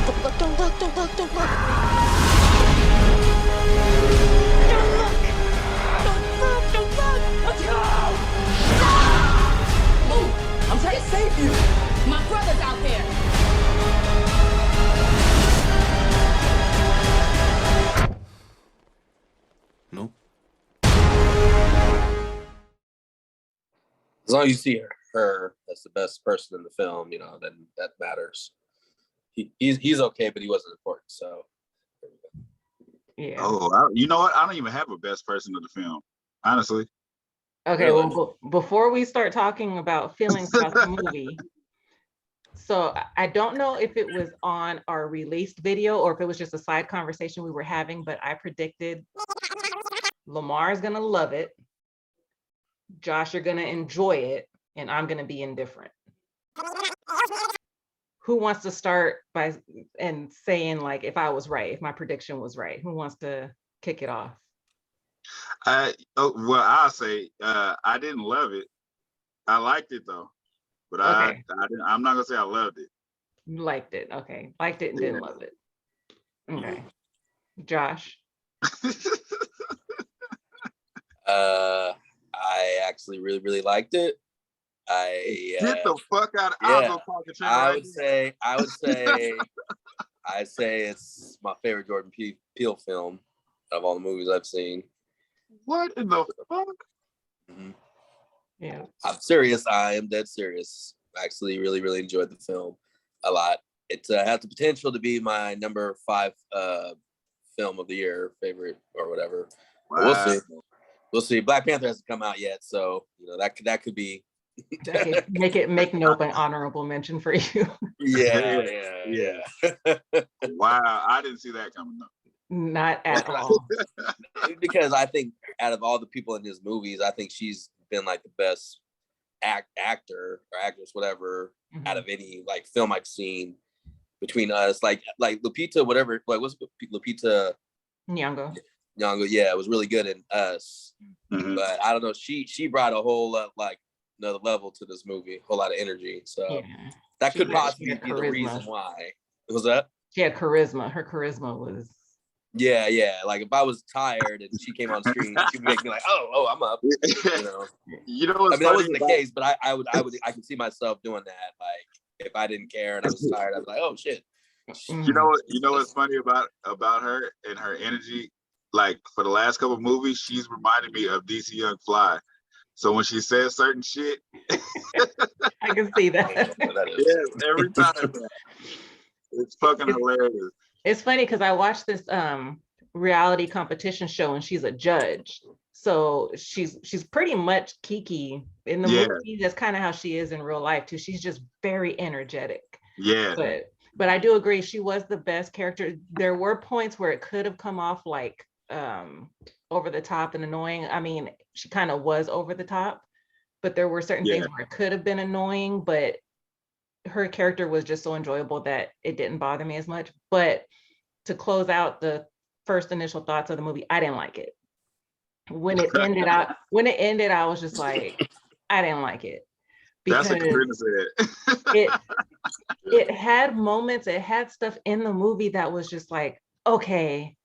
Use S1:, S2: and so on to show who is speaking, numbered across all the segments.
S1: Don't look, don't look, don't look, don't look. Don't look, don't look.
S2: Let's go! Move! I'm trying to save you. My brother's out there.
S3: No. As long as you see her as the best person in the film, then that matters. He's okay, but he wasn't important. So.
S4: Yeah.
S5: Oh, you know what? I don't even have a best person of the film, honestly.
S4: Okay, well, before we start talking about feelings about the movie, so I don't know if it was on our released video or if it was just a side conversation we were having, but I predicted Lamar's gonna love it, Josh, you're gonna enjoy it, and I'm gonna be indifferent. Who wants to start by saying, like, if I was right, if my prediction was right? Who wants to kick it off?
S5: I'll say I didn't love it. I liked it though, but
S4: okay.
S5: I'm not gonna say I loved it.
S4: You liked it, okay. Liked it and didn't love it. Okay, Josh.
S3: I actually really, really liked it.
S5: Get the fuck out!
S3: Yeah, I'd say it's my favorite Jordan Peele film of all the movies I've seen.
S5: What in the fuck?
S3: Mm-hmm.
S4: Yeah,
S3: I'm serious. I am dead serious. I actually really, really enjoyed the film a lot. It has the potential to be my number 5 film of the year, favorite or whatever. Wow. We'll see. We'll see. Black Panther hasn't come out yet, so that could be.
S4: that could make nope an honorable mention for you.
S3: Yeah.
S5: Wow, I didn't see that coming up.
S4: Not at all.
S3: Because I think out of all the people in his movies, I think she's been like the best actor or actress, whatever, out of any like film I've seen. Between us, like Lupita, whatever, like what's Lupita
S4: Nyong'o?
S3: Yeah, it was really good in Us, but I don't know. She brought a whole like another level to this movie, a whole lot of energy. So that could possibly be the reason why. Was that?
S4: She had charisma. Her charisma was.
S3: Yeah. Like if I was tired and she came on screen, she would make me like, oh, I'm up.
S5: You know what's
S3: I mean, that wasn't the case, but I can see myself doing that. Like if I didn't care and I was tired, I was like, oh shit.
S5: You know what's funny about her and her energy? Like for the last couple of movies, she's reminded me of DC Young Fly. So when she says certain shit,
S4: I can see that.
S5: Yes, every time. It's fucking hilarious.
S4: It's funny because I watched this reality competition show and she's a judge. So she's pretty much Kiki in the movie. That's kind of how she is in real life too. She's just very energetic.
S5: Yeah.
S4: But I do agree she was the best character. There were points where it could have come off like over the top and annoying. I mean, she kind of was over the top, but there were certain things where it could have been annoying, but her character was just so enjoyable that it didn't bother me as much. But to close out the first initial thoughts of the movie, I didn't like it. When it ended, I was just like, I didn't like it. Because
S5: that's a good
S4: it had moments, it had stuff in the movie that was just like, okay.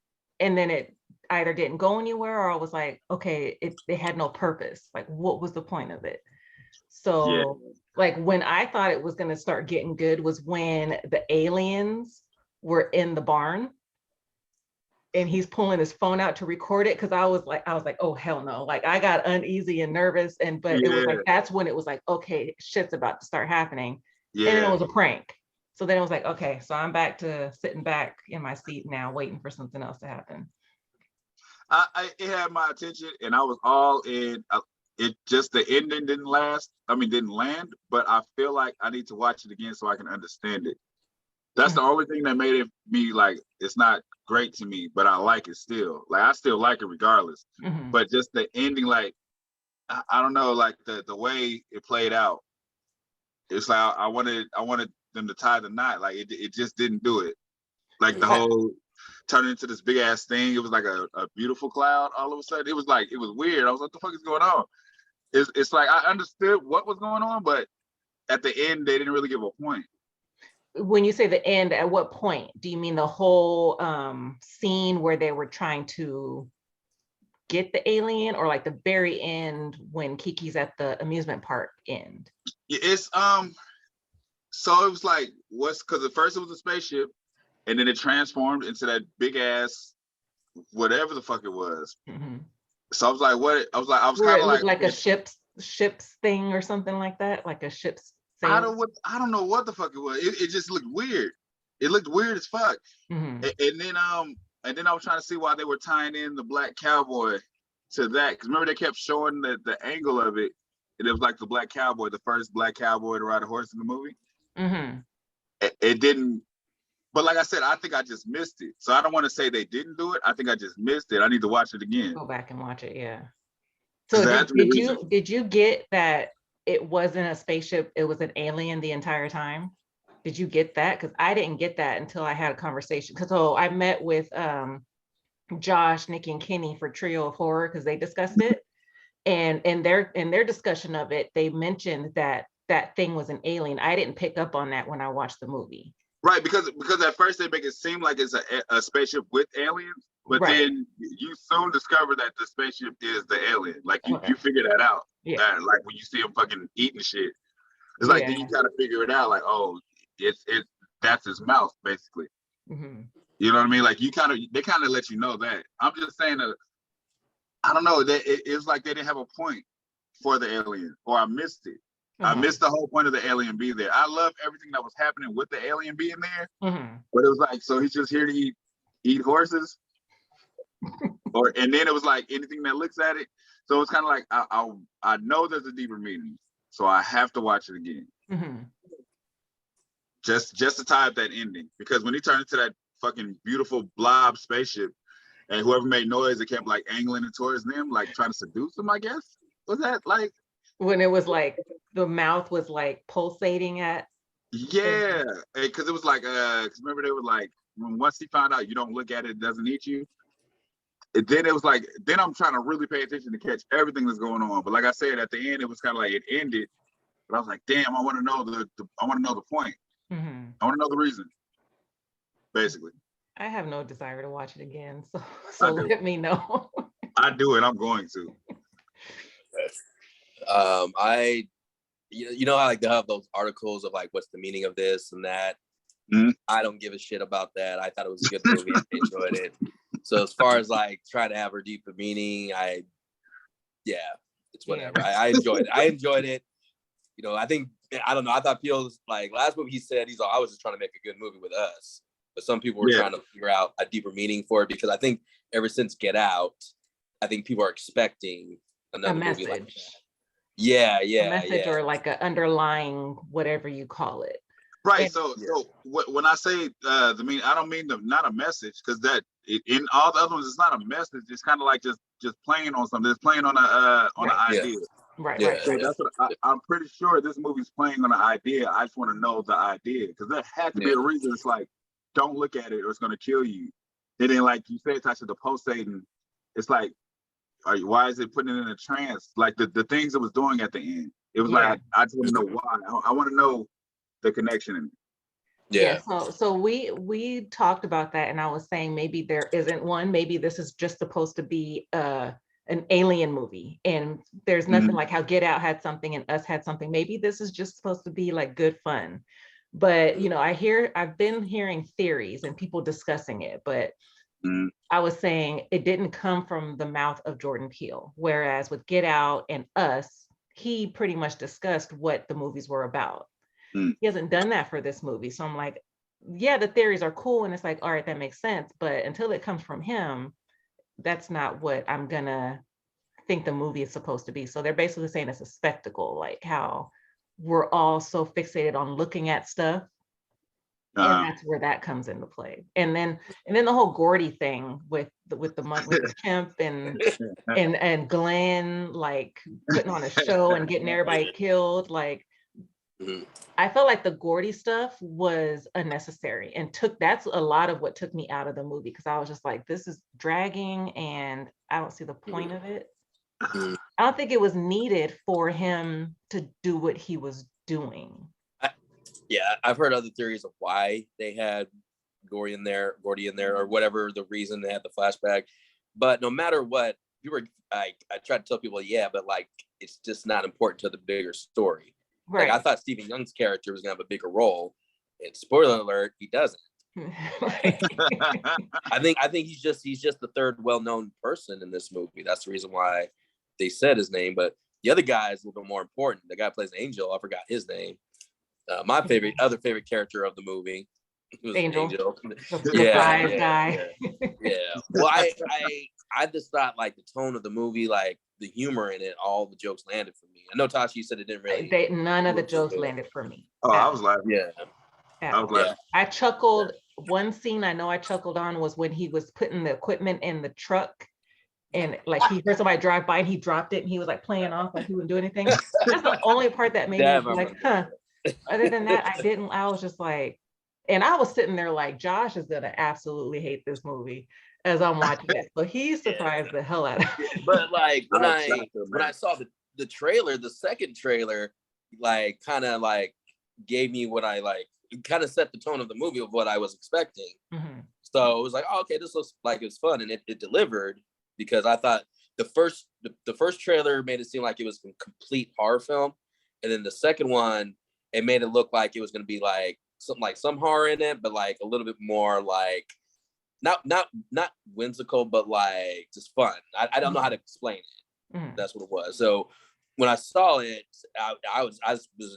S4: And then it either didn't go anywhere or I was like, okay, it had no purpose. Like, what was the point of it? So like when I thought it was going to start getting good was when the aliens were in the barn and he's pulling his phone out to record it. Cause I was like, oh, hell no. Like I got uneasy and nervous. But it was like, that's when it was like, okay, shit's about to start happening. And then it was a prank. So then it was like, okay, so I'm back to sitting back in my seat now, waiting for something else to happen.
S5: It had my attention and I was all in. It just, the ending didn't land, but I feel like I need to watch it again so I can understand it. That's the only thing that made it be like, it's not great to me, but I like it still. Like, I still like it regardless. But just the ending, like, I don't know, like the way it played out. It's like, I wanted them to tie the knot. Like, it just didn't do it. Like the whole turning into this big ass thing. It was like a beautiful cloud all of a sudden. It was weird. I was like, what the fuck is going on? It's like I understood what was going on, but at the end they didn't really give a point.
S4: when you say the end, at what point? Do you mean the whole scene where they were trying to get the alien, or like the very end when Kiki's at the amusement park end?
S5: It's so it was like, what's, because at first it was a spaceship, and then it transformed into that big ass whatever the fuck it was.
S4: Mhm.
S5: So I was like, what? I was
S4: Where
S5: kind
S4: it
S5: of
S4: looked
S5: like
S4: like a ship's thing or something like that, like a ship's
S5: I
S4: sail.
S5: don't know what the fuck it was. It just looked weird. It looked weird as fuck.
S4: Mhm.
S5: And then I was trying to see why they were tying in the black cowboy to that, because remember they kept showing the angle of it, and it was like the black cowboy, the first black cowboy to ride a horse in the movie.
S4: Mhm.
S5: It didn't. But like I said, I think I just missed it. So I don't want to say they didn't do it. I think I just missed it. I need to watch it again.
S4: Go back and watch it, yeah. So
S5: Because that had to be the reason.
S4: did you get that it wasn't a spaceship, it was an alien the entire time? Did you get that? Because I didn't get that until I had a conversation. Because I met with Josh, Nikki, and Kenny for Trio of Horror because they discussed it. And in their discussion of it, they mentioned that that thing was an alien. I didn't pick up on that when I watched the movie.
S5: Right, because at first they make it seem like it's a spaceship with aliens, but
S4: Right.
S5: then you soon discover that the spaceship is the alien. Like you,
S4: Okay.
S5: you figure that out.
S4: Yeah.
S5: Like when you see them fucking eating shit, it's like then you kind of figure it out. Like, oh, it's that's his mouth basically.
S4: Mm-hmm.
S5: You know what I mean? Like they kind of let you know that. I'm just saying that I don't know that it was like they didn't have a point for the alien, or I missed it. I missed the whole point of the alien being there. I love everything that was happening with the alien being there, but it was like, so he's just here to eat horses, and then it was like anything that looks at it. So it's kind of like I know there's a deeper meaning, so I have to watch it again, just to tie up that ending, because when he turned into that fucking beautiful blob spaceship, and whoever made noise, it kept like angling it towards them, like trying to seduce them. I guess was that like.
S4: When it was like the mouth was like pulsating at.
S5: Yeah, because it was like, cause remember they were like, once he found out you don't look at it, it doesn't eat you. Then it was like, then I'm trying to really pay attention to catch everything that's going on. But like I said, at the end, it was kind of like it ended. But I was like, damn, I want to know the point. I want to know the reason, basically.
S4: I have no desire to watch it again, so let me know.
S5: I do, and I'm going to.
S3: You know how like they have those articles of like what's the meaning of this and that. I don't give a shit about that. I thought it was a good movie. I enjoyed it. So as far as like trying to have a deeper meaning, it's whatever. I enjoyed it. I enjoyed it. You know, I don't know. I thought Peel's like last movie he said I was just trying to make a good movie with us. But some people were trying to figure out a deeper meaning for it, because I think ever since Get Out, I think people are expecting another movie like that. Yeah,
S4: a message or like an underlying whatever you call it.
S5: Right. So when I say I don't mean not a message, because that in all the other ones it's not a message. It's kind of like just playing on something. It's playing on an idea.
S4: Right.
S5: So that's what I'm pretty sure this movie's playing on an idea. I just want to know the idea, because there had to be a reason. It's like, don't look at it or it's gonna kill you. And then like you said, attached to the pulsating, it's like, why is it putting it in a trance? Like the things it was doing at the end. It was like, I just want to know why. I want to know the connection in it.
S4: So we talked about that, and I was saying maybe there isn't one. Maybe this is just supposed to be an alien movie, and there's nothing like how Get Out had something and Us had something. Maybe this is just supposed to be like good fun. But you know, I've been hearing theories and people discussing it, but I was saying it didn't come from the mouth of Jordan Peele, whereas with Get Out and Us, he pretty much discussed what the movies were about. He hasn't done that for this movie. So I'm like, yeah, the theories are cool. And it's like, all right, that makes sense. But until it comes from him, that's not what I'm gonna think the movie is supposed to be. So they're basically saying it's a spectacle, like how we're all so fixated on looking at stuff. And that's where that comes into play. And then the whole Gordy thing with the chimp and Glenn like putting on a show and getting everybody killed. Like I felt like the Gordy stuff was unnecessary and that's a lot of what took me out of the movie, because I was just like, this is dragging and I don't see the point of it. I don't think it was needed for him to do what he was doing.
S3: Yeah, I've heard other theories of why they had Gordy in there, or whatever the reason they had the flashback. But no matter what, I try to tell people, yeah, but like it's just not important to the bigger story.
S4: Right.
S3: Like I thought Stephen Young's character was gonna have a bigger role, and spoiler alert, he doesn't. I think he's just the third well-known person in this movie. That's the reason why they said his name. But the other guy is a little bit more important. The guy who plays Angel, I forgot his name. My other favorite character of the movie was
S4: Angel.
S3: Yeah. Well, I just thought like the tone of the movie, like the humor in it, all the jokes landed for me. I know Tasha, you said it didn't really.
S4: None of the jokes landed for me.
S5: Oh, I was like,
S3: Yeah.
S5: I was like,
S4: I chuckled. One scene I know I chuckled on was when he was putting the equipment in the truck, and like he heard somebody drive by and he dropped it and he was like playing off like he wouldn't do anything. That's the only part that made me like, huh. Other than that, I was just like, and I was sitting there like, Josh is gonna absolutely hate this movie as I'm watching it. So he surprised the hell out of me.
S3: But like when I saw the trailer, the second trailer, like kind of like gave me what I like, kind of set the tone of the movie of what I was expecting.
S4: Mm-hmm.
S3: So it was like, oh, okay, this looks like it's fun, and it delivered, because I thought the first trailer made it seem like it was a complete horror film, and then the second one, it made it look like it was going to be like some horror in it, but like a little bit more like not whimsical, but like just fun. I don't know how to explain it.
S4: Mm-hmm.
S3: That's what it was. So when I saw it, I was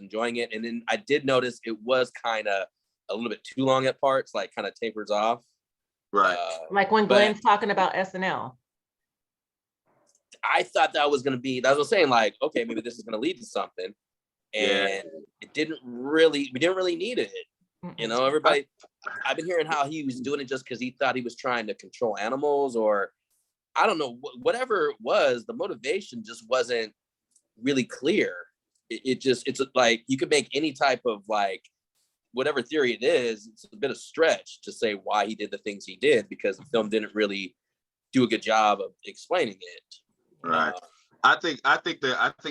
S3: enjoying it, and then I did notice it was kind of a little bit too long at parts, like kind of tapers off.
S5: right.
S4: Like when Glenn's talking about SNL.
S3: I thought that was going to be, that's what I'm saying, like, okay, maybe this is going to lead to something. And we didn't really need it. You know, everybody, I've been hearing how he was doing it just because he thought he was trying to control animals, or I don't know, whatever it was, the motivation just wasn't really clear. It's like, you could make any type of like, whatever theory it is, it's a bit of stretch to say why he did the things he did, because the film didn't really do a good job of explaining it.
S5: Right. I think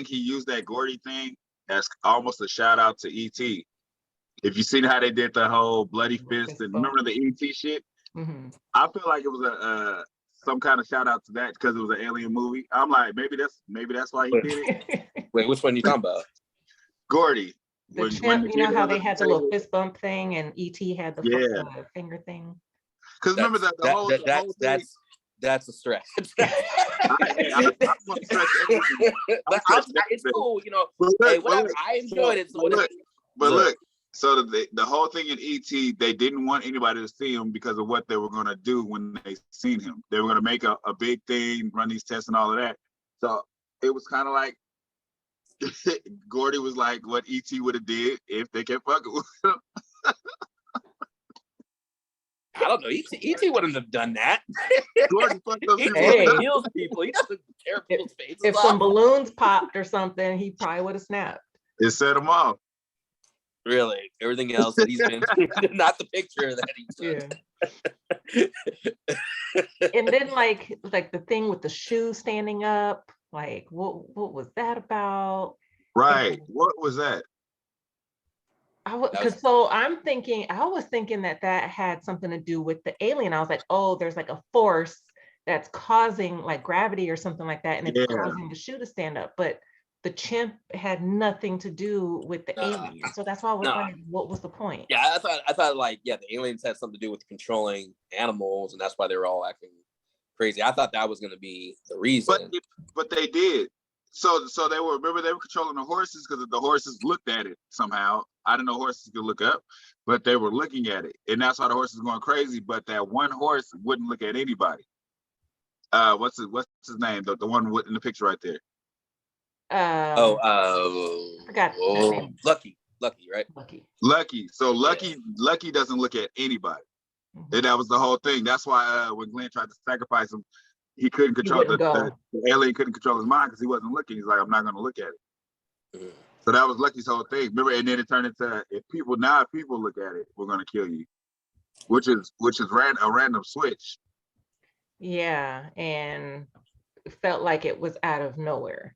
S5: he used that Gordy thing as almost a shout out to E.T. If you seen how they did the whole bloody fist and remember the E.T. shit,
S4: mm-hmm.
S5: I feel like it was a some kind of shout out to that because it was an alien movie. I'm like, maybe that's why he did it.
S3: Wait, which one are you talking about?
S5: Gordy.
S4: The chimp, you know how they had the little fist bump thing and E.T. had the finger thing?
S5: Because remember that the whole thing,
S3: that's a stretch. It's cool, you know. Hey, whatever. I enjoyed it.
S5: Look, so the whole thing in ET, they didn't want anybody to see him because of what they were going to do when they seen him. They were going to make a big thing, run these tests and all of that. So it was kind of like Gordy was like what ET would have did if they kept fucking with him.
S3: I don't know. E.T. wouldn't have done that.
S5: E.T.
S3: heals people. He doesn't tear people's faces
S4: if
S3: off.
S4: some balloons popped or something, he probably would have snapped.
S5: It set him off.
S3: Really, everything else that he's been, not the picture that he took.
S4: Yeah. And then like the thing with the shoe standing up, like what was that about?
S5: Right. What was that?
S4: I was thinking that had something to do with the alien. I was like, oh, there's like a force that's causing like gravity or something like that, and it's causing the shoe to stand up. But the chimp had nothing to do with the alien, so that's why I was like, what was the point?
S3: Yeah, I thought like, yeah, the aliens had something to do with controlling animals, and that's why they were all acting crazy. I thought that was going to be the reason,
S5: but they did. So they were controlling the horses because the horses looked at it somehow. I didn't know horses could look up, but they were looking at it, and that's why the horses were going crazy. But that one horse wouldn't look at anybody. What's his name? The one in the picture right there.
S4: I forgot.
S3: Lucky, right?
S5: Lucky. So Lucky doesn't look at anybody, and that was the whole thing. That's why when Glenn tried to sacrifice him, he couldn't control the alien couldn't control his mind because he wasn't looking. He's like, I'm not going to look at it. Mm-hmm. So that was Lucky's whole thing. Remember, and then it turned into if people look at it, we're going to kill you, which is a random switch.
S4: Yeah, and it felt like it was out of nowhere.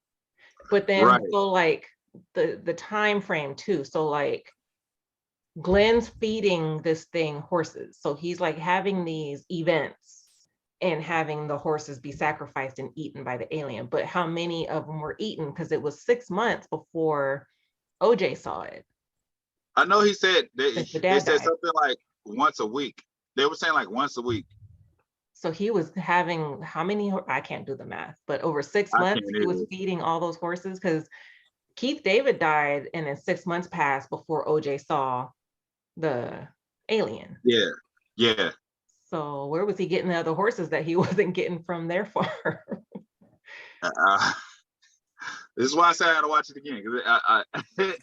S4: But then so like the time frame too. So like Glenn's feeding this thing horses. So he's like having these events and having the horses be sacrificed and eaten by the alien. But how many of them were eaten? Because it was 6 months before OJ saw it.
S5: I know he said
S4: Since the
S5: they
S4: dad
S5: said
S4: died.
S5: something like once a week. They were saying like once a week.
S4: So he was having how many? I can't do the math, but over six
S5: I
S4: months,
S5: can't
S4: he was
S5: either.
S4: feeding all those horses because Keith David died, and then 6 months passed before OJ saw the alien.
S5: Yeah, yeah.
S4: So where was he getting the other horses that he wasn't getting from their farm?
S5: Uh, this is why I say I gotta watch it again because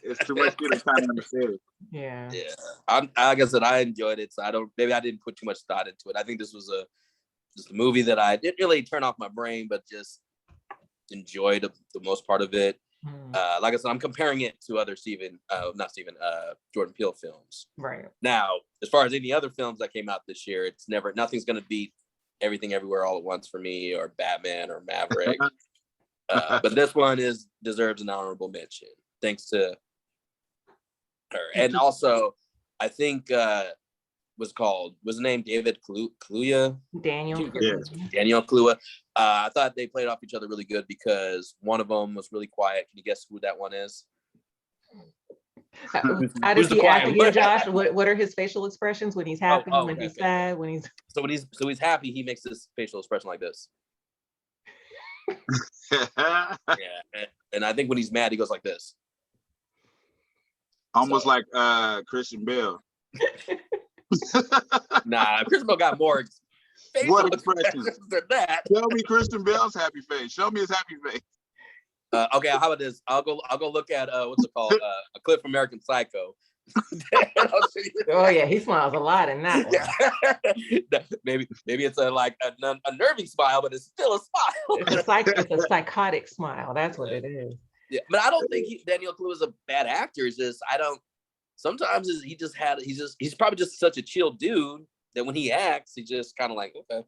S5: it's too much shit. I'm kind of understand.
S4: Yeah.
S3: Yeah, like I said, I enjoyed it. So maybe I didn't put too much thought into it. I think this was just a movie that I didn't really turn off my brain, but just enjoyed the most part of it. Like I said, I'm comparing it to other Jordan Peele films.
S4: Right.
S3: Now, as far as any other films that came out this year, nothing's going to beat Everything Everywhere All at Once for me, or Batman, or Maverick. But this one deserves an honorable mention, thanks to her. And also, I think was the name David Kaluuya?
S4: Daniel.
S5: Yeah.
S3: Daniel Kaluuya. I thought they played off each other really good because one of them was really quiet. Can you guess who that one is?
S4: How does he act again, Josh? What are his facial expressions when he's happy, when he's sad, when he's
S3: so he's happy, he makes this facial expression like this. Yeah, and I think when he's mad, he goes like this.
S5: Almost like Christian Bale.
S3: Nah, Christian Bale got more
S5: What expressions
S3: than that.
S5: Show me Christian Bale's happy face. Show me his happy face.
S3: Okay, how about this? I'll go look at what's it called? A clip from American Psycho.
S4: Oh yeah, he smiles a lot in that one.
S3: maybe it's a nerving smile, but it's still a smile.
S4: It's a psychotic smile. That's what it is.
S3: Yeah, but I don't think Daniel Kaluuya is a bad actor. It's just sometimes he's probably just such a chill dude that when he acts, he just kind of like, okay.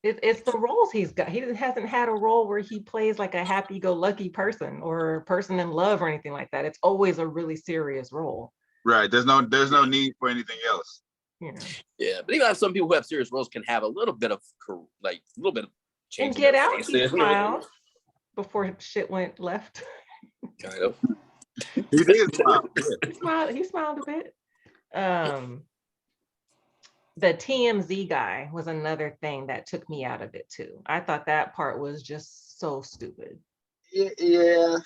S4: It's the roles he's got. He hasn't had a role where he plays like a happy-go-lucky person or a person in love or anything like that. It's always a really serious role.
S5: Right. There's no need for anything else.
S3: Yeah, but even some people who have serious roles can have a little bit of change.
S4: And Get Out, he smiled before shit went left.
S3: Kind of.
S5: He did smile.
S4: He smiled a bit. The TMZ guy was another thing that took me out of it too. I thought that part was just so stupid.
S5: Yeah,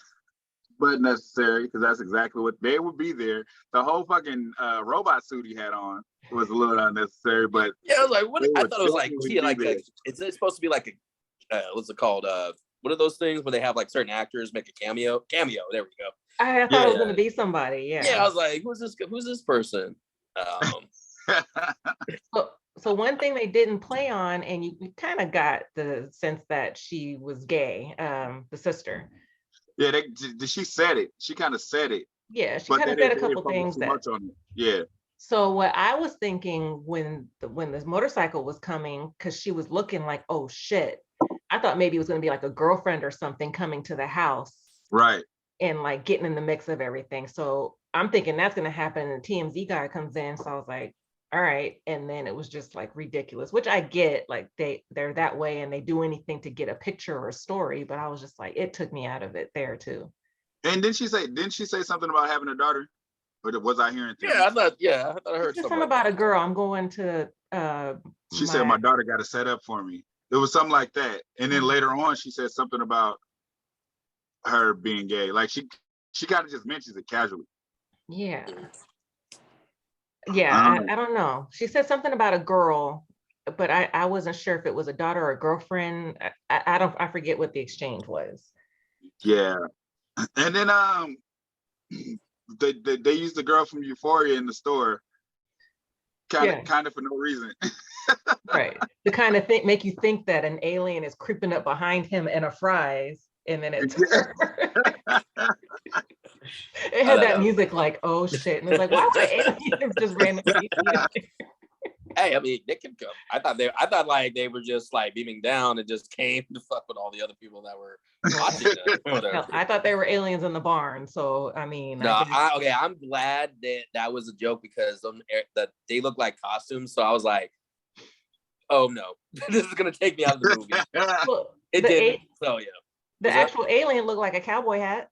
S5: but necessary because that's exactly what they would be there. The whole fucking robot suit he had on was a little unnecessary, but
S3: yeah, I was like, what? I thought it was like it's supposed to be like a what's it called? What are those things where they have like certain actors make a cameo? Cameo. There we go.
S4: I thought it was going to be somebody. Yeah.
S3: Yeah, I was like, who's this person?
S4: So one thing they didn't play on, and you kind of got the sense that she was gay, the sister.
S5: Yeah, she said it. She kind of said it.
S4: Yeah, she kind of said a couple things that.
S5: Yeah.
S4: So what I was thinking when this motorcycle was coming, because she was looking like, oh shit, I thought maybe it was going to be like a girlfriend or something coming to the house.
S5: Right.
S4: And like getting in the mix of everything. So I'm thinking that's going to happen. And the TMZ guy comes in. So I was like, all right. And then it was just like ridiculous, which I get, like they're that way and they do anything to get a picture or a story. But I was just like, it took me out of it there too.
S5: And didn't she say something about having a daughter? Or was I hearing things?
S3: Yeah, I thought I heard
S4: something about a girl. I'm going to
S5: she said my daughter got a set up for me. It was something like that. And then later on she said something about her being gay. Like she kind of just mentions it casually.
S4: Yeah. Yeah, I don't know. She said something about a girl, but I wasn't sure if it was a daughter or a girlfriend. I forget what the exchange was.
S5: Yeah. And then they used the girl from Euphoria in the store kind of for no reason.
S4: Right. To kind of make you think that an alien is creeping up behind him in a fries, and then it it had that music like, oh shit, and it's like, why would aliens just randomly?
S3: Hey, I mean, they can come. I thought like they were just like beaming down and just came to fuck with all the other people that were watching that. Whatever.
S4: Hell, I thought they were aliens in the barn. So I mean,
S3: No,
S4: I guess,
S3: okay. I'm glad that that was a joke because that they look like costumes. So I was like, oh no, this is gonna take me out of the movie.
S4: well,
S3: It
S4: the
S3: didn't. So yeah.
S4: the
S3: What's that?
S4: actual alien looked like a cowboy hat.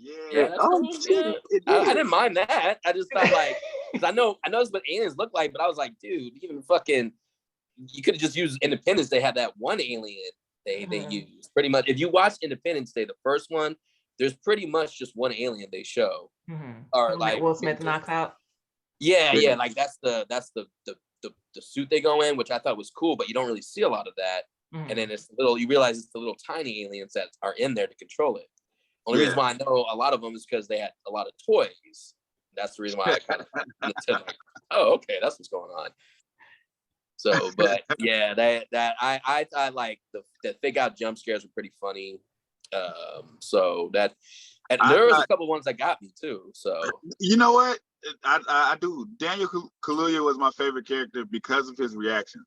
S3: Yeah, that's
S5: Oh
S3: cool.
S5: shit!
S3: Yeah.
S5: It
S3: I
S5: did.
S3: didn't mind that. I just thought like, because I know that's what aliens look like, but I was like, dude, even fucking, you could have just used Independence Day. Had that one alien they used pretty much. If you watch Independence Day, the first one, there's pretty much just one alien they show, or
S4: That
S3: like
S4: Will Smith knocks out.
S3: yeah, like that's the suit they go in, which I thought was cool, but you don't really see a lot of that. And then it's you realize it's the little tiny aliens that are in there to control it. Only reason why I know a lot of them is because they had a lot of toys. That's the reason why I kind of like, oh, okay, that's what's going on. So, but yeah, that I thought like the fake out jump scares were pretty funny. So that, and there was a couple ones that got me too. So
S5: you know what? I do. Daniel Kaluuya was my favorite character because of his reaction.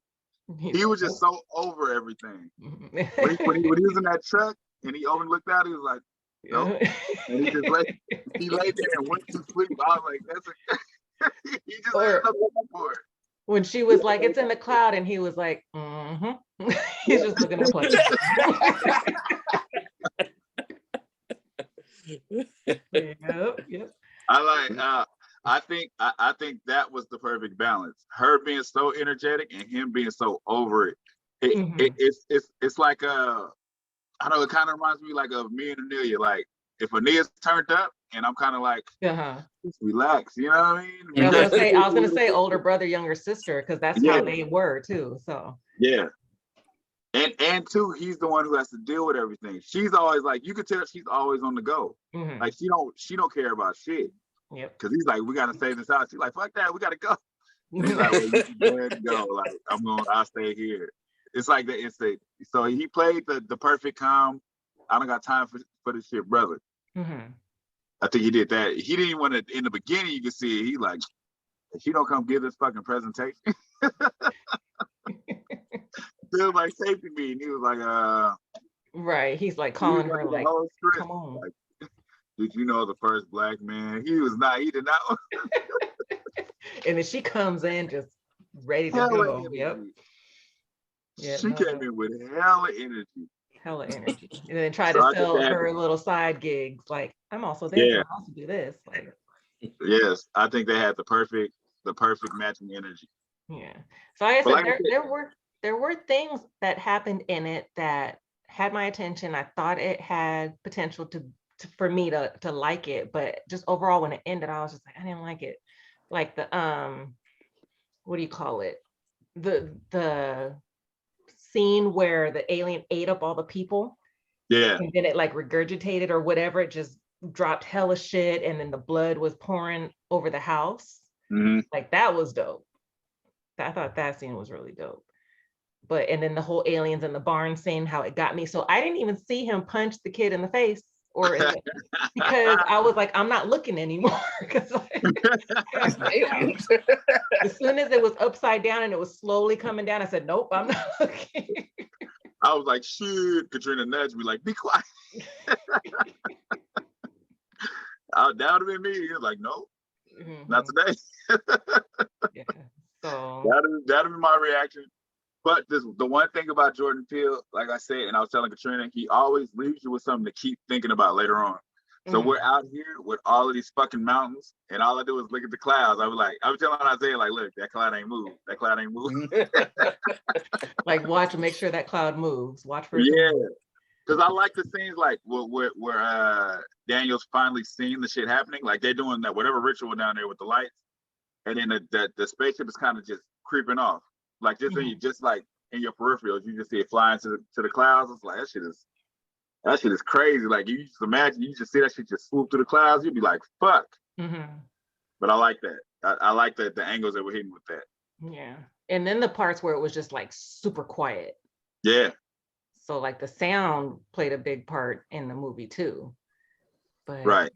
S5: He was just so over everything. When he was in that truck and he looked out, he was like, nope. And he just laid there and went to sleep. I was like, that's he just had nothing for it.
S4: When she was like, it's in the cloud, and he was like, he's just looking at play. Yep.
S5: I think that was the perfect balance. Her being so energetic and him being so over it. It's like I don't know, it kind of reminds me like of me and Amelia. Like if Anelia's turned up and I'm kind of like just relax, you know what I mean?
S4: I was gonna say older brother, younger sister, because that's how they were too. So
S5: yeah. And two, he's the one who has to deal with everything. She's always like, you could tell she's always on the go. Like she don't care about shit.
S4: Yep.
S5: Cause he's like, we gotta save this house. She's like, fuck that, we gotta go. And he's like, well, you can go ahead and go. Like I'll stay here. It's like that. So he played the perfect calm. I don't got time for this shit, brother. I think he did that. He didn't want to. In the beginning, you could see it. He like, if she don't come give this fucking presentation, feels like safety meeting. He was like,
S4: right. He's like calling her like, come on.
S5: Like, did you know the first black man? He did not.
S4: And then she comes in just ready to go. Yep.
S5: Yeah, she came in with hella energy.
S4: And then try to sell her little side gigs. Like, I'm also there. Yeah. I also do this. Like,
S5: yes, I think they had the perfect matching energy.
S4: Yeah. So like I said, there were things that happened in it that had my attention. I thought it had potential for me to like it, but just overall when it ended, I was just like, I didn't like it. Like the what do you call it? The scene where the alien ate up all the people.
S5: Yeah.
S4: And then it like regurgitated or whatever. It just dropped hella shit, and then the blood was pouring over the house. Like that was dope. I thought that scene was really dope. But and then the whole aliens in the barn scene, how it got me. So I didn't even see him punch the kid in the face because I was like, I'm not looking anymore. Because as soon as it was upside down and it was slowly coming down, I said, nope, I'm not looking.
S5: I was like, shit. Katrina nudged me like, be quiet. That would have been me. He was like, no, not today.
S4: Yeah. So
S5: that'd be my reaction. But the one thing about Jordan Peele, like I said, and I was telling Katrina, he always leaves you with something to keep thinking about later on. So we're out here with all of these fucking mountains, and all I do is look at the clouds. I was telling Isaiah, like, look, that cloud ain't moved. That cloud ain't moved.
S4: Like, watch and make sure that cloud moves. Watch for it.
S5: Yeah. Because I like the scenes like where Daniel's finally seeing the shit happening. Like they're doing that whatever ritual down there with the lights, and then the spaceship is kind of just creeping off. Like just like in your peripherals, you just see it flying to the clouds. It's like that shit is crazy. Like you just imagine, you just see that shit just swoop through the clouds. You'd be like, fuck. But I like that. I like the angles that we're hitting with that.
S4: Yeah, and then the parts where it was just like super quiet.
S5: Yeah.
S4: So like the sound played a big part in the movie too. But
S5: right.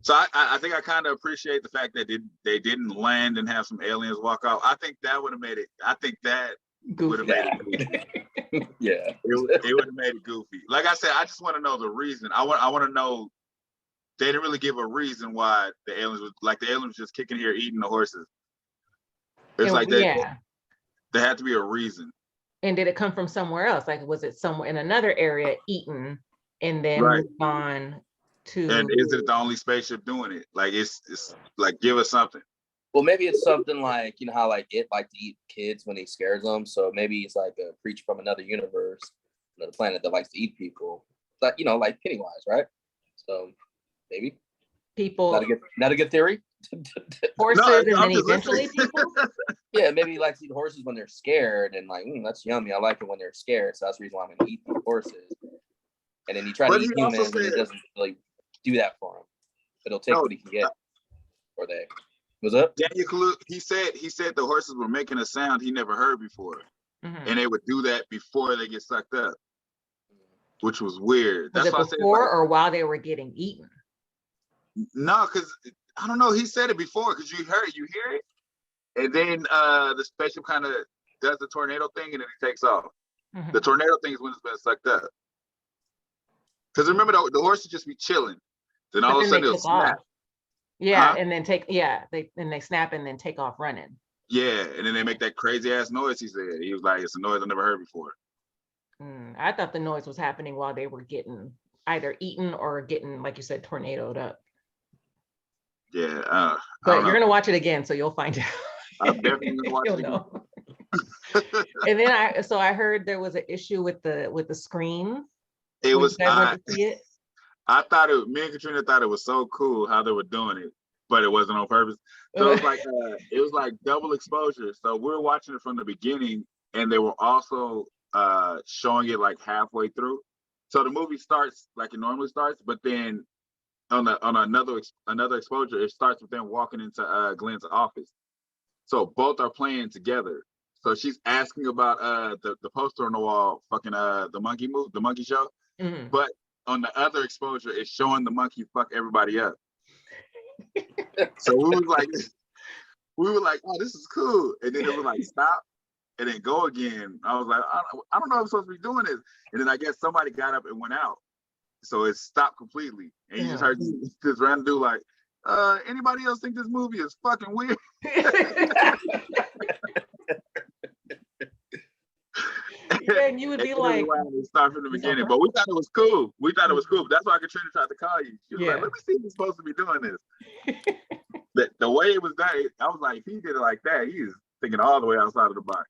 S5: So I think I kind of appreciate the fact that they didn't land and have some aliens walk out. I think that would have made it. I think that would have made it.
S3: Yeah.
S5: It would have made it goofy. Like I said, I just want to know the reason. I want to know. They didn't really give a reason why the aliens was just kicking here eating the horses. It's like that.
S4: Yeah.
S5: There had to be a reason.
S4: And did it come from somewhere else? Like, was it somewhere in another area eaten and then
S5: Right.
S4: moved on to?
S5: And is it the only spaceship doing it? Like it's like give us something.
S3: Well, maybe it's something like, you know how like it like to eat kids when he scares them. So maybe it's like a creature from another universe, another planet that likes to eat people. Like, you know, like Pennywise, right? So maybe
S4: People,
S3: not a good theory.
S4: horses,
S5: No,
S4: and
S5: I'm
S4: then
S5: just
S4: eventually
S5: listening.
S4: people.
S3: Yeah, maybe he likes to eat horses when they're scared and like, that's yummy. I like it when they're scared. So that's the reason why I'm gonna eat these horses. And then he tried to
S5: But
S3: eat
S5: he also
S3: humans and it
S5: said-
S3: doesn't really do that for him. But he'll take
S5: No,
S3: what he can get. Or they. What's up?
S5: Daniel Kaluuya, he said the horses were making a sound he never heard before,
S4: Mhm.
S5: and they would do that before they get sucked up, which was weird.
S4: Was
S5: That's
S4: it
S5: why I said
S4: before
S5: like,
S4: or while they were getting eaten?
S5: no, because I don't know. He said it before because you hear it, and then the spaceship kind of does the tornado thing and then it takes off.
S4: Mhm.
S5: The tornado thing is when it's been sucked up. Because remember, the horses just be chilling, then all
S4: But
S5: of a
S4: then
S5: sudden
S4: they
S5: they'll
S4: took off.
S5: snap.
S4: Yeah,
S5: Huh?
S4: and then they snap and then take off running.
S5: Yeah, and then they make that crazy ass noise. He said he was like, "It's a noise I never heard before."
S4: I thought the noise was happening while they were getting either eaten or getting, like you said, tornadoed up.
S5: Yeah,
S4: But you're gonna watch it again, so you'll find out.
S5: I'm definitely gonna watch
S4: You'll
S5: it again.
S4: know. And then I heard there was an issue with the screen.
S5: It
S4: when
S5: was
S4: you guys went to see it.
S5: I thought me and Katrina thought it was so cool how they were doing it, but it wasn't on purpose. So it was like double exposure. So we were watching it from the beginning, and they were also showing it like halfway through. So the movie starts like it normally starts, but then on another exposure, it starts with them walking into Glenn's office. So both are playing together. So she's asking about the poster on the wall, fucking the monkey show.
S4: Mhm.
S5: But on the other exposure, it's showing the monkey fuck everybody up. So we were like, oh, this is cool. And then it was like, stop, and then go again. I was like, I don't know if I'm supposed to be doing this. And then I guess somebody got up and went out. So it stopped completely. And you just heard this random dude like, anybody else think this movie is fucking weird?
S4: Yeah, and you would be like,
S5: start from the beginning, but we thought it was cool. That's why Katrina tried to call you. She was
S4: Yeah.
S5: like, let me see if he's supposed to be doing this. The way it was done, I was like, if he did it like that, he's thinking all the way outside of the box.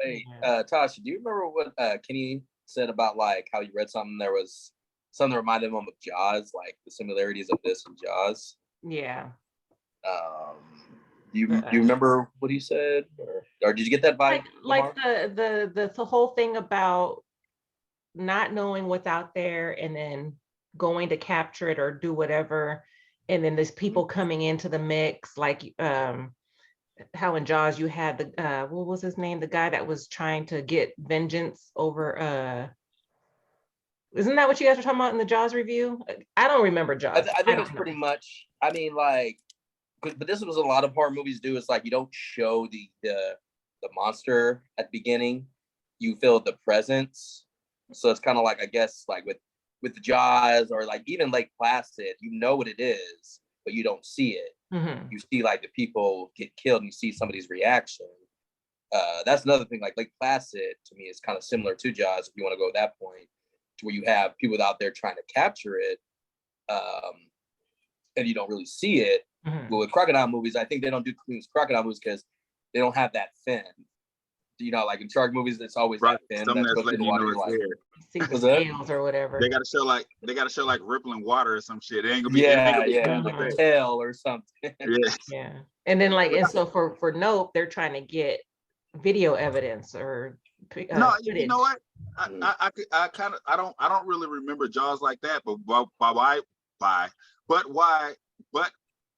S3: Hey, Tasha, do you remember what Kenny said about like how you read something? There was something that reminded him of Jaws, like the similarities of this and Jaws.
S4: yeah.
S3: Do you remember what he said, or did you get that vibe?
S4: Like the whole thing about not knowing what's out there and then going to capture it or do whatever, and then there's people coming into the mix, like how in Jaws you had the what was his name, the guy that was trying to get vengeance over isn't that what you guys were talking about in the Jaws review? I don't remember Jaws.
S3: I think it's pretty much, I mean, like, but this was a lot of horror movies do, is like you don't show the monster at the beginning, you feel the presence. So it's kind of like, I guess, like with the Jaws or like even Lake Placid, you know what it is, but you don't see it.
S4: Mm-hmm.
S3: You see like the people get killed and you see somebody's reaction. That's another thing, like Lake Placid to me is kind of similar to Jaws, if you want to go at that point, to where you have people out there trying to capture it, and you don't really see it.
S4: Mm-hmm.
S3: But with crocodile movies, I think they don't do crocodile movies because they don't have that fin. You know, like in shark movies, it's always that fin.
S5: Something
S3: That's
S5: that's letting you know it's there.
S4: See the
S3: Was that?
S4: scales or whatever.
S5: They gotta show like rippling water or some shit. It ain't gonna be
S3: Yeah,
S4: yeah.
S3: like a tail or something.
S4: Yeah. And then like, and so for Nope, they're trying to get video evidence or
S5: No,
S4: footage.
S5: you know what? I don't really remember Jaws like that, but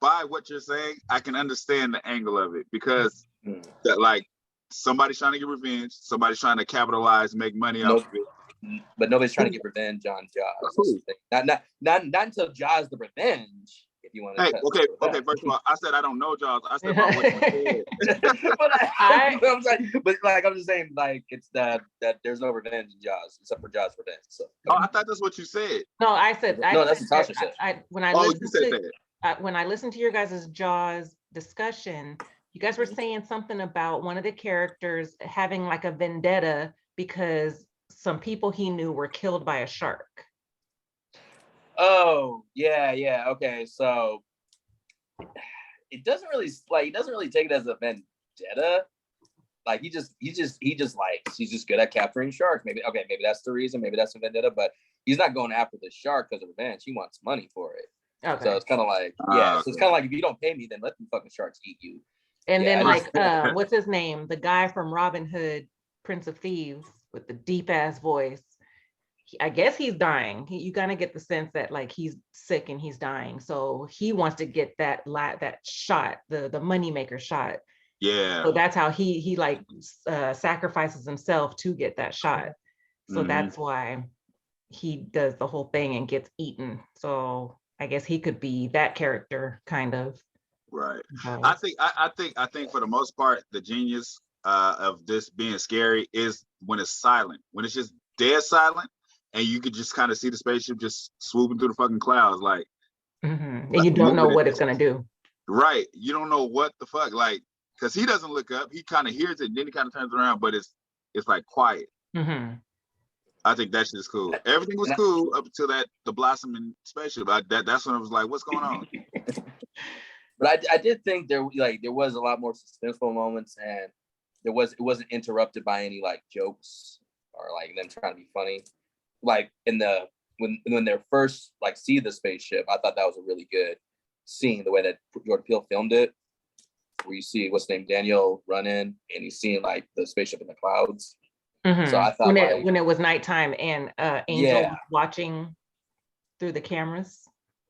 S5: by what you're saying, I can understand the angle of it, because that, like, somebody's trying to get revenge, somebody's trying to capitalize, make money off of it.
S3: But nobody's trying to get revenge on Jaws.
S5: Cool.
S3: Not until Jaws the Revenge, you want
S5: Hey,
S3: to.
S5: okay. First of all, I said I don't know Jaws. I said about what you said.
S3: but like I'm just saying, like it's that there's no revenge in Jaws except for Jaws Revenge. So.
S5: Oh, I thought that's what you said.
S4: No, I said
S3: No, that's what Tasha said.
S4: when I
S5: Oh,
S4: listened
S5: you said
S4: to
S5: that.
S4: when I listened to your guys' Jaws discussion, you guys were saying something about one of the characters having like a vendetta because some people he knew were killed by a shark.
S3: Oh, yeah. Okay, so it doesn't really he doesn't really take it as a vendetta. Like he's just good at capturing sharks. Maybe that's the reason. Maybe that's a vendetta, but he's not going after the shark because of revenge. He wants money for it. Okay. So it's kind of like So it's kind of like if you don't pay me, then let the fucking sharks eat you.
S4: And then what's his name? The guy from Robin Hood, Prince of Thieves, with the deep ass voice. I guess he's dying. You kind of get the sense that like he's sick and he's dying. So he wants to get that shot, the moneymaker shot.
S5: Yeah.
S4: So that's how he like sacrifices himself to get that shot. So that's why he does the whole thing and gets eaten. So I guess he could be that character kind of.
S5: Right. I think for the most part, the genius of this being scary is when it's silent, when it's just dead silent, and you could just kind of see the spaceship just swooping through the fucking clouds, like.
S4: And you don't know what it's gonna do.
S5: Right. You don't know what the fuck, like, because he doesn't look up. He kind of hears it, and then he kind of turns around, but it's like quiet. I think that shit is cool. Everything was cool up until the blossoming spaceship. That's when I was like, what's going on?
S3: But I did think there was a lot more suspenseful moments, and it wasn't interrupted by any like jokes or like them trying to be funny. Like when they're first like see the spaceship, I thought that was a really good scene, the way that Jordan Peele filmed it, where you see what's named Daniel run in and he's seeing like the spaceship in the clouds. So I thought
S4: when it was nighttime and Angel was watching through the cameras.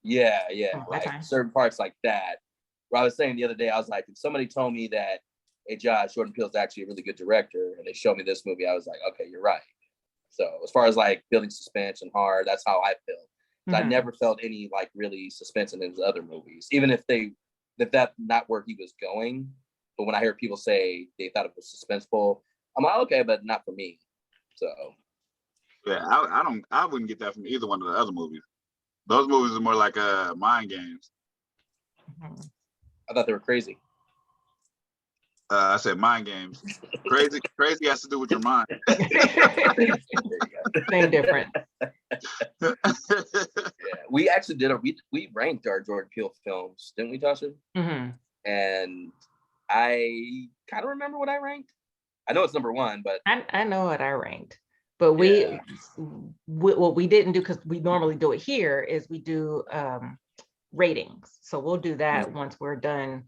S3: Yeah, like certain parts like that. Where I was saying the other day, I was like, if somebody told me that, hey Josh, Jordan Peele's actually a really good director, and they showed me this movie, I was like, okay, you're right. So as far as like building suspense and horror, that's how I feel. I never felt any like really suspense in his other movies, even if that's not where he was going. But when I hear people say they thought it was suspenseful, I'm like, okay, but not for me. So
S5: yeah, I wouldn't get that from either one of the other movies. Those movies are more like mind games.
S3: I thought they were crazy.
S5: I said mind games. Crazy has to do with your mind.
S4: Same different.
S3: Yeah, we actually did we ranked our Jordan Peele films, didn't we, Tasha? And I kind of remember what I ranked. I know it's number one, but
S4: I know what I ranked. But what we didn't do, because we normally do it here, is we do ratings. So we'll do that once we're done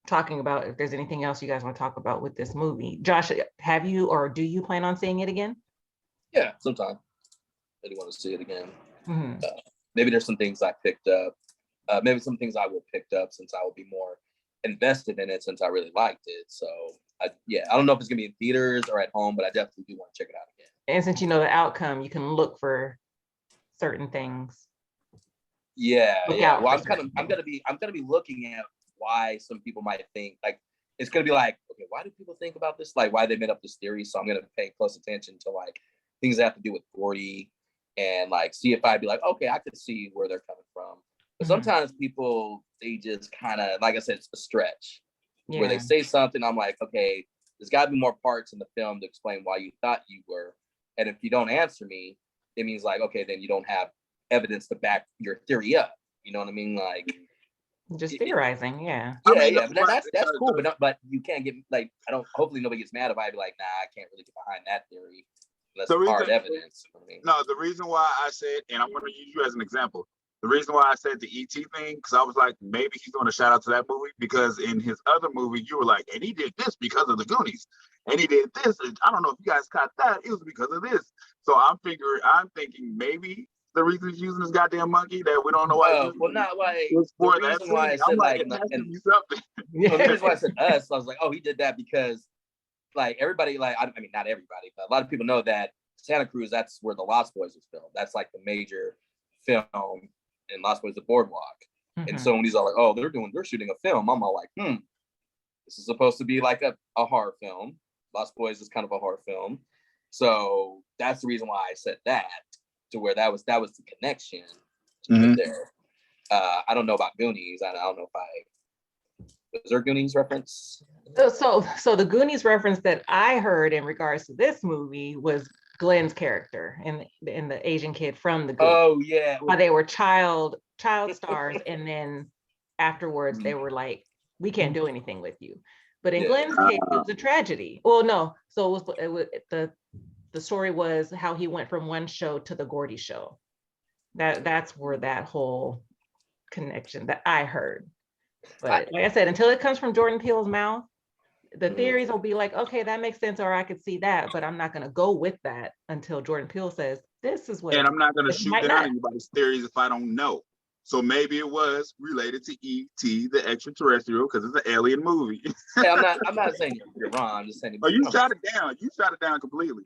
S4: talking about if there's anything else you guys want to talk about with this movie. Josh, have you or do you plan on seeing it again?
S3: Yeah, sometime. I do want to see it again. Maybe there's some things I picked up. Maybe some things I will pick up since I will be more invested in it since I really liked it. So I don't know if it's gonna be in theaters or at home, but I definitely do want to check it out again.
S4: And since you know the outcome, you can look for certain things.
S3: Yeah. Well, I'm gonna be looking at why some people might think like it's gonna be like, okay, why do people think about this? Like why they made up this theory. So I'm gonna pay close attention to like things that have to do with 40 and like see if I'd be like, okay, I could see where they're coming from. But sometimes people, they just kind of, like I said, it's a stretch where they say something. I'm like, okay, there's got to be more parts in the film to explain why you thought you were. And if you don't answer me, it means like, okay, then you don't have evidence to back your theory up. You know what I mean? Like
S4: just theorizing, yeah.
S3: But that's cool. But you can't get like, hopefully nobody gets mad if I be like, nah, I can't really get behind that theory. Unless hard evidence.
S5: No, the reason why I said, and I'm going to use you as an example. The reason why I said the ET thing, because I was like, maybe he's going to shout out to that movie, because in his other movie, you were like, and he did this because of the Goonies, and he did this. And I don't know if you guys caught that. It was because of this. So I'm thinking maybe the reason he's using this goddamn monkey that we don't know why.
S3: Well, not why.
S5: The
S3: reason why I said like, the reason why I said us, I was like, oh, he did that because like everybody, like I mean, not everybody, but a lot of people know that Santa Cruz, that's where The Lost Boys was filmed. That's like the major film and Lost Boys the Boardwalk. And so when he's all like, oh, they're shooting a film, I'm all like, this is supposed to be like a horror film. Lost Boys is kind of a horror film. So that's the reason why I said that, to where that was the connection there. I don't know about Goonies. I don't know if was there a Goonies reference?
S4: So the Goonies reference that I heard in regards to this movie was Glenn's character and the Asian kid from the Goonies.
S3: Oh yeah.
S4: How they were child stars, and then afterwards they were like, we can't do anything with you. But in Glenn's case, it was a tragedy. Well, no. So it was the story was how he went from one show to the Gordy show. That's where that whole connection that I heard. But like I said, until it comes from Jordan Peele's mouth, the theories will be like, okay, that makes sense, or I could see that, but I'm not going to go with that until Jordan Peele says, this is what.
S5: And I'm not going to shoot down anybody's theories if I don't know. So maybe it was related to E.T., the extraterrestrial, because it's an alien movie.
S3: Hey, I'm not saying you're wrong. I'm just saying.
S5: Oh, you shot it down. You shot it down completely.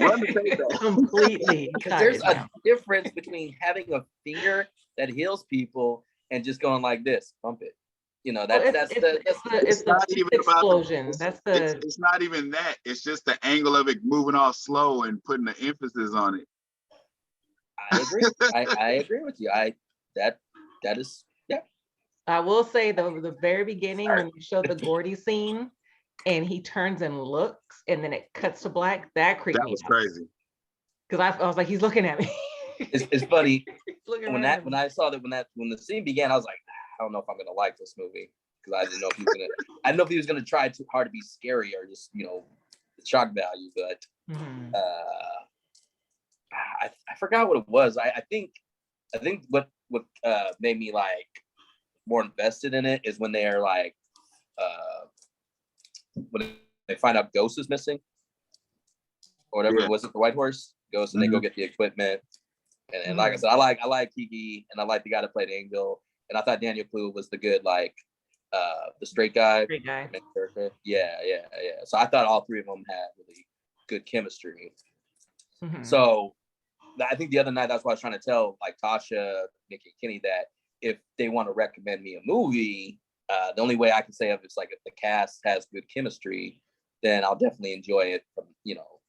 S5: Run the tape back.
S4: Completely.
S3: Because there's a difference between having a finger that heals people and just going like this, pump it. You know, it's
S5: not even
S4: explosion.
S5: It's not even that. It's just the angle of it moving all slow and putting the emphasis on it.
S3: I agree. I agree with you. That is, yeah.
S4: I will say the very beginning when you show the Gordy scene and he turns and looks and then it cuts to black, that creeped me out.
S5: That was crazy.
S4: Because I was like, he's looking at me.
S3: It's funny when I saw that when the scene began, I was like, I don't know if I'm gonna like this movie, because I didn't know if he was gonna try too hard to be scary or just, you know, the shock value. But I forgot what it was. I think what made me like more invested in it is when they are like when they find out Ghost is missing or whatever. Was it the White Horse Ghost, and they go get the equipment. And like I said, I like Kiki, and I like the guy that played Angel, and I thought Daniel Kaluuya was the good, like the straight guy. Yeah. So I thought all three of them had really good chemistry. So I think the other night, that's why I was trying to tell like Tasha, Nikki, and Kenny that if they want to recommend me a movie, the only way I can say if it's like if the cast has good chemistry, then I'll definitely enjoy it. From, you know,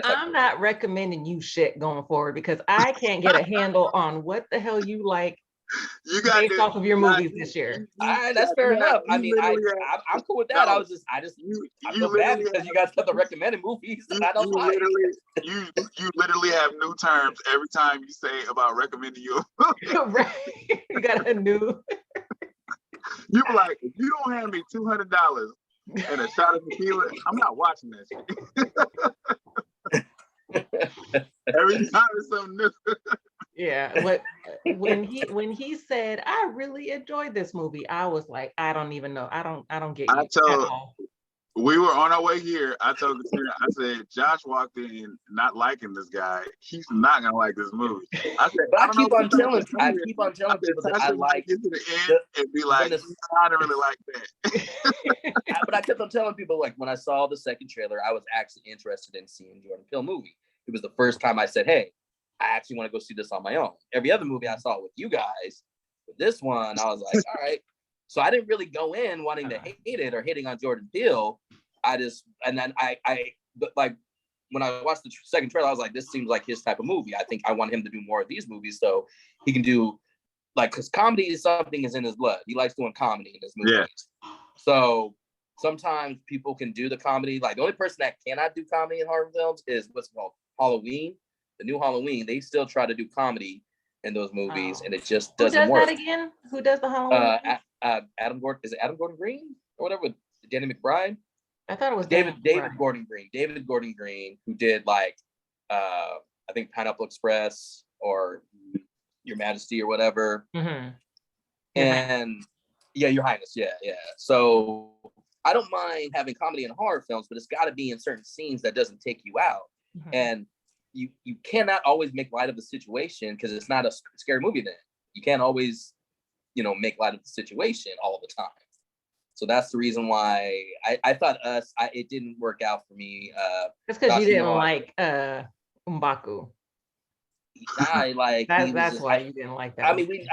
S4: I'm not recommending you shit going forward, because I can't get a handle on what the hell you like based off of your movies this year.
S3: That's fair enough. I mean, I'm cool with that. I feel bad because you guys got the recommended movies and I don't like.
S5: You literally have new terms every time you say about recommending you a movie.
S4: Right. You got a new.
S5: You be like, if you don't hand me $200 and a shot of tequila, I'm not watching that shit. Every time it's something new.
S4: Yeah, when he said, I really enjoyed this movie, I was like, I don't even know. I don't get you.
S5: We were on our way here. I told Katrina, I said, Josh walked in not liking this guy. He's not gonna like this movie. I said,
S3: but I keep on telling people that I like
S5: it to the end and be like, I don't really like that.
S3: But I kept on telling people, like, when I saw the second trailer, I was actually interested in seeing Jordan Peele movie. It was the first time I said, hey, I actually want to go see this on my own. Every other movie I saw with you guys, with this one, I was like, all right. So I didn't really go in wanting to hate it or hating on Jordan Peele. But like when I watched the second trailer, I was like, this seems like his type of movie. I think I want him to do more of these movies so he can do, like, because comedy is something is in his blood. He likes doing comedy in his movies. Yeah. So sometimes people can do the comedy. Like the only person that cannot do comedy in horror films is what's called Halloween. The new Halloween, they still try to do comedy in those movies, and it just doesn't work.
S4: Who does that again? Who does the Halloween?
S3: Adam Gordon. Is it Adam Gordon Green or whatever with Danny McBride?
S4: I thought it was
S3: David Gordon Green. David Gordon Green, who did like I think Pineapple Express or Your Majesty or whatever. Mm-hmm. And yeah, Your Highness. Yeah. So I don't mind having comedy in horror films, but it's got to be in certain scenes that doesn't take you out. Mm-hmm. And you cannot always make light of the situation because it's not a scary movie then. You can't always, make light of the situation all the time. So that's the reason why I thought it didn't work out for me.
S4: That's because you didn't like M'Baku.
S3: like he was
S4: That's
S3: just,
S4: why you didn't like that.
S3: I mean, we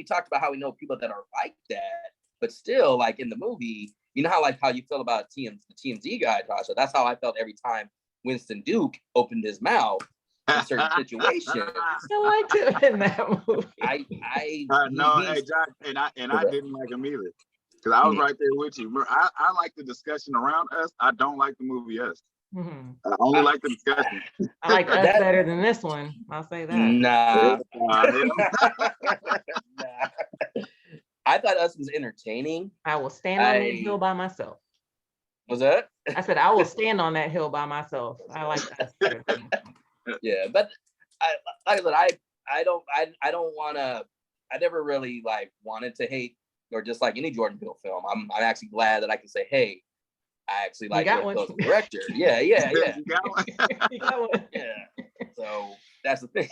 S3: talked about how we know people that are like that, but still, like in the movie, you know how you feel about the TMZ guy, Tasha. That's how I felt every time Winston Duke opened his mouth in certain situations.
S4: I liked him in that movie.
S5: No, hey, Josh, and I didn't like him either. Because I was right there with you. I like the discussion around Us. I don't like the movie Us.
S4: Mm-hmm.
S5: I only like the discussion.
S4: I like Us better than this one. I'll say that.
S3: Nah.
S5: Nah.
S3: I thought Us was entertaining.
S4: I will stand on that hill by myself.
S3: Was that?
S4: I said I will stand on that hill by myself. I like Us better than this one.
S3: Yeah, but I don't want to. I never really like wanted to hate or dislike any Jordan Peele film. I'm actually glad that I can say, hey, I actually like Jordan Peele as a director. Yeah.
S5: You got one?
S4: You got one.
S3: Yeah. So that's the thing.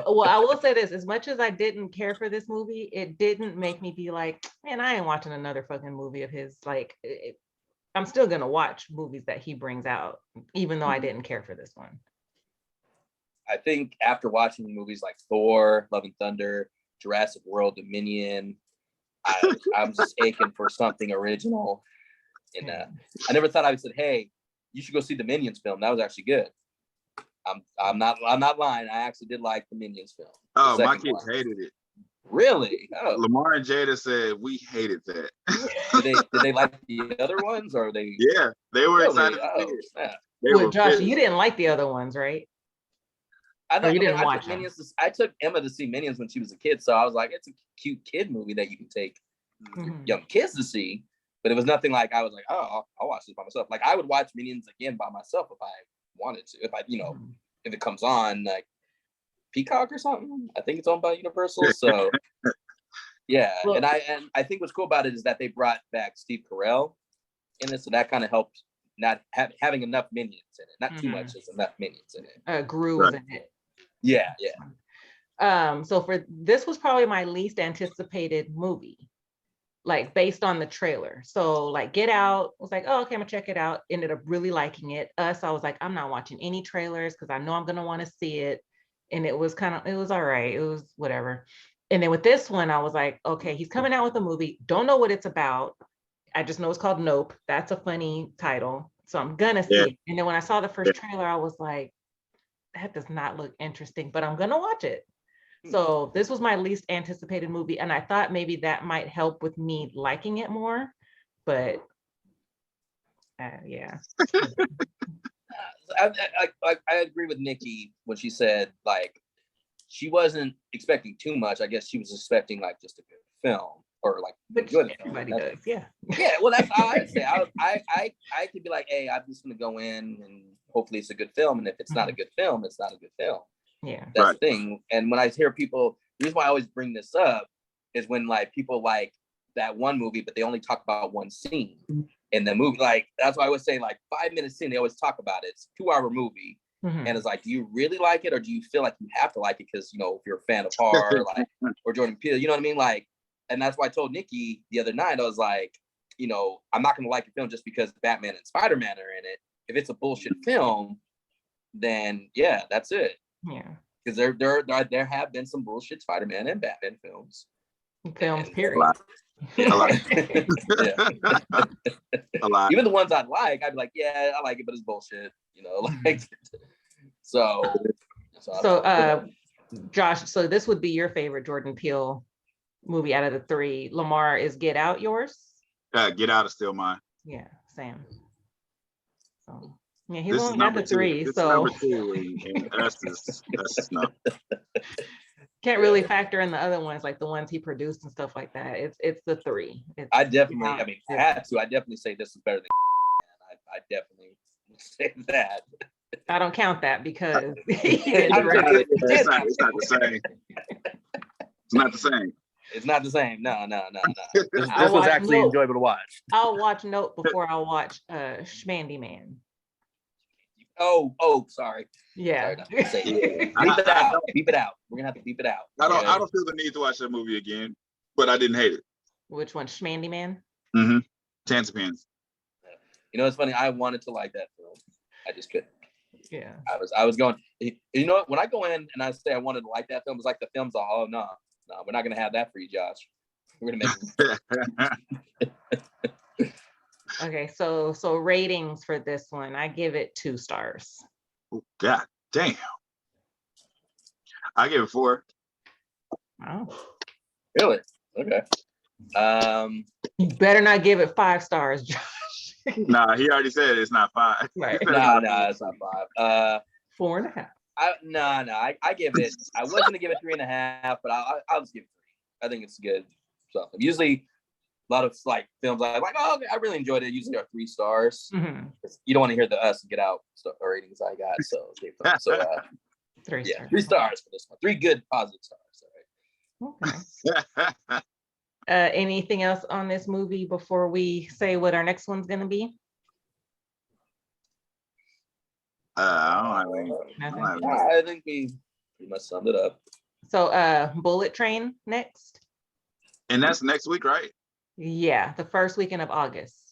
S4: Well, I will say this: as much as I didn't care for this movie, it didn't make me be like, man, I ain't watching another fucking movie of his. Like, I'm still gonna watch movies that he brings out, even though I didn't care for this one.
S3: I think after watching movies like Thor, Love and Thunder, Jurassic World, Dominion, I'm just aching for something original. And I never thought I would say, hey, you should go see the Minions film. That was actually good. I'm not lying. I actually did like the Minions film.
S5: Oh, my kids hated it.
S3: Really? Oh.
S5: Lamar and Jada said we hated that.
S3: Did they like the other ones, or they?
S5: Yeah, they were excited to see it. Well,
S4: Josh, you didn't like the other ones, right?
S3: I took Emma to see Minions when she was a kid, so I was like, it's a cute kid movie that you can take young kids to see. But it was nothing like I was like, oh, I'll watch this by myself. Like I would watch Minions again by myself if I wanted to. If I, if it comes on like Peacock or something. I think it's owned by Universal. So yeah, well, and I think what's cool about it is that they brought back Steve Carell in it, so that kind of helped not having enough Minions in it. Not too much, just enough Minions in it.
S4: Groove in it.
S3: Yeah.
S4: So for this was probably my least anticipated movie, like based on the trailer. So like Get Out was like, oh, okay, I'm gonna check it out. Ended up really liking it. Us, I was like, I'm not watching any trailers because I know I'm gonna want to see it. And it was all right. It was whatever. And then with this one, I was like, okay, he's coming out with a movie. Don't know what it's about. I just know it's called Nope. That's a funny title. So I'm gonna see it. And then when I saw the first trailer, I was like, that does not look interesting, but I'm gonna watch it. So this was my least anticipated movie, and I thought maybe that might help with me liking it more, but yeah.
S3: I agree with Nikki when she said like she wasn't expecting too much. I guess she was expecting like just a good film or like good.
S4: Everybody does, yeah.
S3: Yeah, well, that's how I'd say. I could be like, hey, I'm just gonna go in and hopefully it's a good film, and if it's not a good film, it's not a good film.
S4: Yeah,
S3: that's the thing. And when I hear people, the reason why I always bring this up is when like people like that one movie, but they only talk about one scene in the movie. Like that's why I always say like 5 minute scene. They always talk about it. It's a 2-hour movie, and it's like, do you really like it, or do you feel like you have to like it because if you're a fan of horror, like or Jordan Peele, you know what I mean? Like, and that's why I told Nikki the other night. I was like, I'm not gonna like a film just because Batman and Spider-Man are in it. If it's a bullshit film, then yeah, that's it.
S4: Yeah,
S3: because there have been some bullshit Spider-Man and Batman films.
S4: Period.
S5: A lot. A lot.
S3: Even the ones I like, I'd be like, yeah, I like it, but it's bullshit. Like so.
S4: Josh, so this would be your favorite Jordan Peele movie out of the 3. Lamar, is Get Out yours?
S5: Get Out is still mine.
S4: Yeah, Sam. So. Yeah, he's only got the 3, so
S5: number 2, and that's not.
S4: Can't really factor in the other ones, like the ones he produced and stuff like that. It's the 3.
S3: I definitely, I had to. I definitely say this is better than. I definitely say that.
S4: I don't count that because
S5: it's not the same. It's not the same.
S3: It's not the same. No. This was actually enjoyable to watch.
S4: I'll watch Nope before I'll watch Schmandy Man.
S3: Oh, sorry.
S4: Yeah.
S3: Sorry, beep it out. Beep it out. We're gonna have to beep it out.
S5: I don't feel the need to watch that movie again, but I didn't hate it.
S4: Which one? Schmandy Man?
S5: Chance of Pins.
S3: It's funny. I wanted to like that film. I just couldn't.
S4: Yeah.
S3: I was going. You know what? When I go in and I say I wanted to like that film, it's like the film's all, oh no, we're not gonna have that for you, Josh. We're gonna make.
S4: Okay, so ratings for this one, I give it 2 stars.
S5: Oh, God damn. I give it 4.
S4: Wow.
S3: Really? Okay.
S4: You better not give it 5 stars, Josh.
S5: Nah, he already said it's not 5.
S4: Right.
S3: No, it's not 5.
S4: 4.5.
S3: I give it. I was gonna give it 3.5, but I'll just give it 3. I think it's good. So usually a lot of like films like oh I really enjoyed it. Usually are 3 stars.
S4: Mm-hmm.
S3: You don't want to hear the us get out ratings I got. So
S4: 3
S3: yeah,
S4: stars.
S3: 3 stars for this one. 3 good positive stars. All right.
S4: Okay. Anything else on this movie before we say what our next one's gonna be?
S5: I don't have any.
S3: I think we pretty much summed it up.
S4: So Bullet Train next.
S5: And that's next week, right?
S4: Yeah, the first weekend of August.